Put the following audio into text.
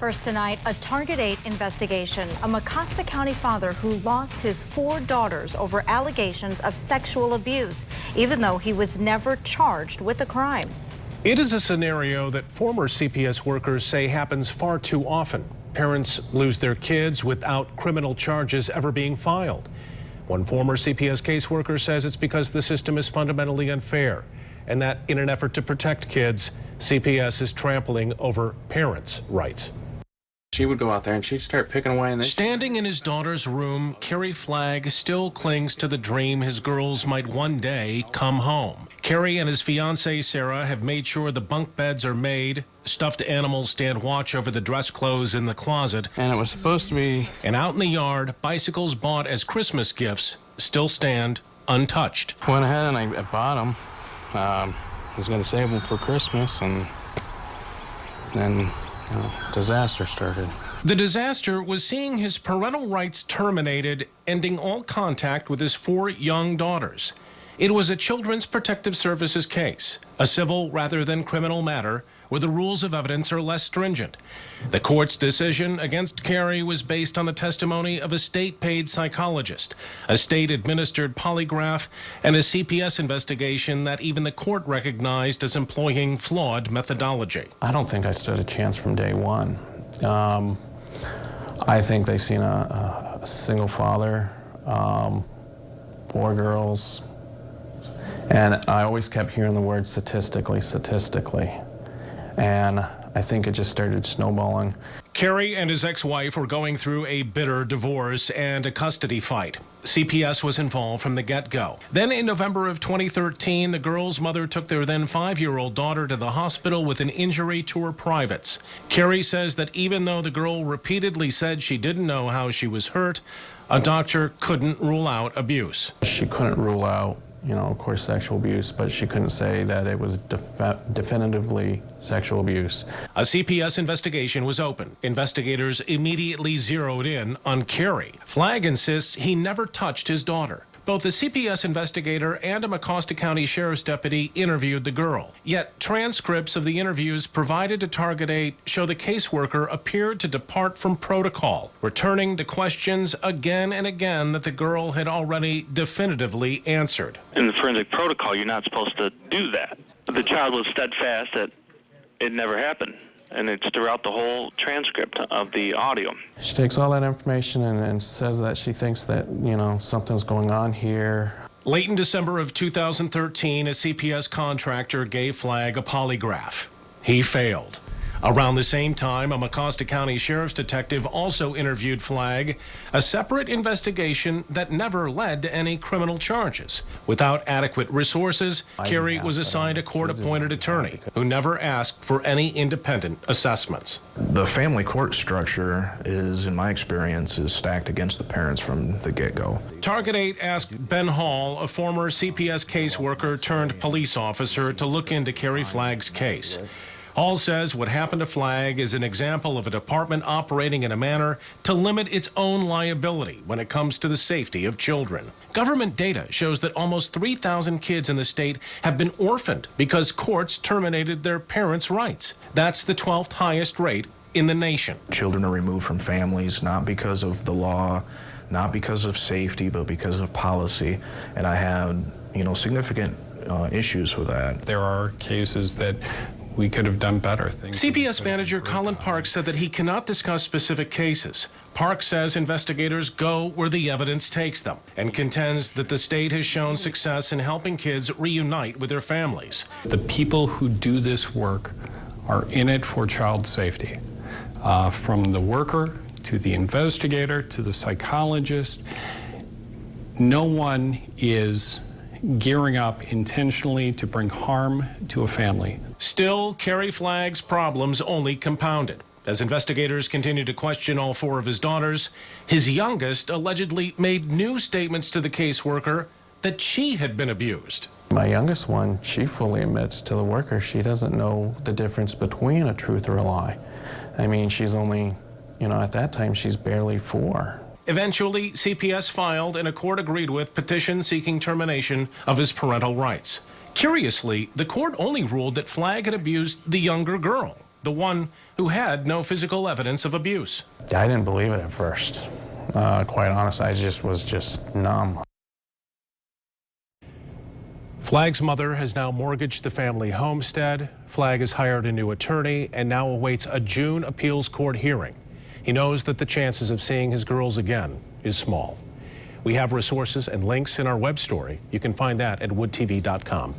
First tonight, a Target 8 investigation. A Mecosta County father who lost his 4 daughters over allegations of sexual abuse, even though he was never charged with a crime. It is a scenario that former CPS workers say happens far too often. Parents lose their kids without criminal charges ever being filed. One former CPS caseworker says it's because the system is fundamentally unfair, and that in an effort to protect kids, CPS is trampling over parents' rights. She would go out there and she'd start picking away. And Standing in his daughter's room, Kerry Flagg still clings to the dream his girls might one day come home. Kerry and his fiancee Sarah have made sure the bunk beds are made, stuffed animals stand watch over the dress clothes in the closet, and it was supposed to be. And out in the yard, bicycles bought as Christmas gifts still stand untouched. Went ahead and I bought them. I was going to save them for Christmas, and then disaster started. The disaster was seeing his parental rights terminated, ending all contact with his 4 young daughters. It was a Children's Protective Services case, a civil rather than criminal matter where the rules of evidence are less stringent. The court's decision against Kerry was based on the testimony of a state-paid psychologist, a state-administered polygraph, and a CPS investigation that even the court recognized as employing flawed methodology. I don't think I stood a chance from day one. I think they seen a single father, 4 girls, and I always kept hearing the word statistically. And I think it just started snowballing. Kerry and his ex-wife were going through a bitter divorce and a custody fight. CPS was involved from the get-go. Then in November of 2013, the girl's mother took their then 5-year-old daughter to the hospital with an injury to her privates. Kerry says that even though the girl repeatedly said she didn't know how she was hurt, a doctor couldn't rule out abuse. She couldn't rule out, of course, sexual abuse, but she couldn't say that it was definitively sexual abuse. A CPS investigation was open. Investigators immediately zeroed in on Kerry. Flagg insists he never touched his daughter. Both a CPS investigator and a Mecosta County Sheriff's deputy interviewed the girl. Yet transcripts of the interviews provided to Target 8 show the caseworker appeared to depart from protocol, returning to questions again and again that the girl had already definitively answered. In the forensic protocol, you're not supposed to do that. The child was steadfast that it never happened, and it's throughout the whole transcript of the audio. She takes all that information and says that she thinks that, something's going on here. Late in December of 2013, a CPS contractor gave Flagg a polygraph. He failed. Around the same time, a Mecosta County Sheriff's detective also interviewed Flagg, a separate investigation that never led to any criminal charges. Without adequate resources, Kerry was assigned a court-appointed attorney who never asked for any independent assessments. The family court structure is, in my experience, is stacked against the parents from the get-go. Target 8 asked Ben Hall, a former CPS caseworker turned police officer, to look into Kerry Flagg's case. Hall says what happened to Flagg is an example of a department operating in a manner to limit its own liability when it comes to the safety of children. Government data shows that almost 3,000 kids in the state have been orphaned because courts terminated their parents' rights. That's the 12th highest rate in the nation. Children are removed from families not because of the law, not because of safety, but because of policy. And I had, significant issues with that. There are cases that we could have done better things. CPS manager Colin Park said that he cannot discuss specific cases. Park says investigators go where the evidence takes them and contends that the state has shown success in helping kids reunite with their families. The people who do this work are in it for child safety. From the worker to the investigator to the psychologist, no one is gearing up intentionally to bring harm to a family. Still, Kerry Flagg's problems only compounded. As investigators continue to question all 4 of his daughters, his youngest allegedly made new statements to the caseworker that she had been abused. My youngest one, she fully admits to the worker she doesn't know the difference between a truth or a lie. I mean, she's only, at that time, she's barely 4. Eventually, CPS filed and a court agreed with petition seeking termination of his parental rights. Curiously, the court only ruled that Flagg had abused the younger girl. the one who had no physical evidence of abuse. I didn't believe it at first. Quite honest, I was just numb. Flagg's mother has now mortgaged the family homestead. Flagg has hired a new attorney and now awaits a June appeals court hearing. He knows that the chances of seeing his girls again is small. We have resources and links in our web story. You can find that at woodtv.com.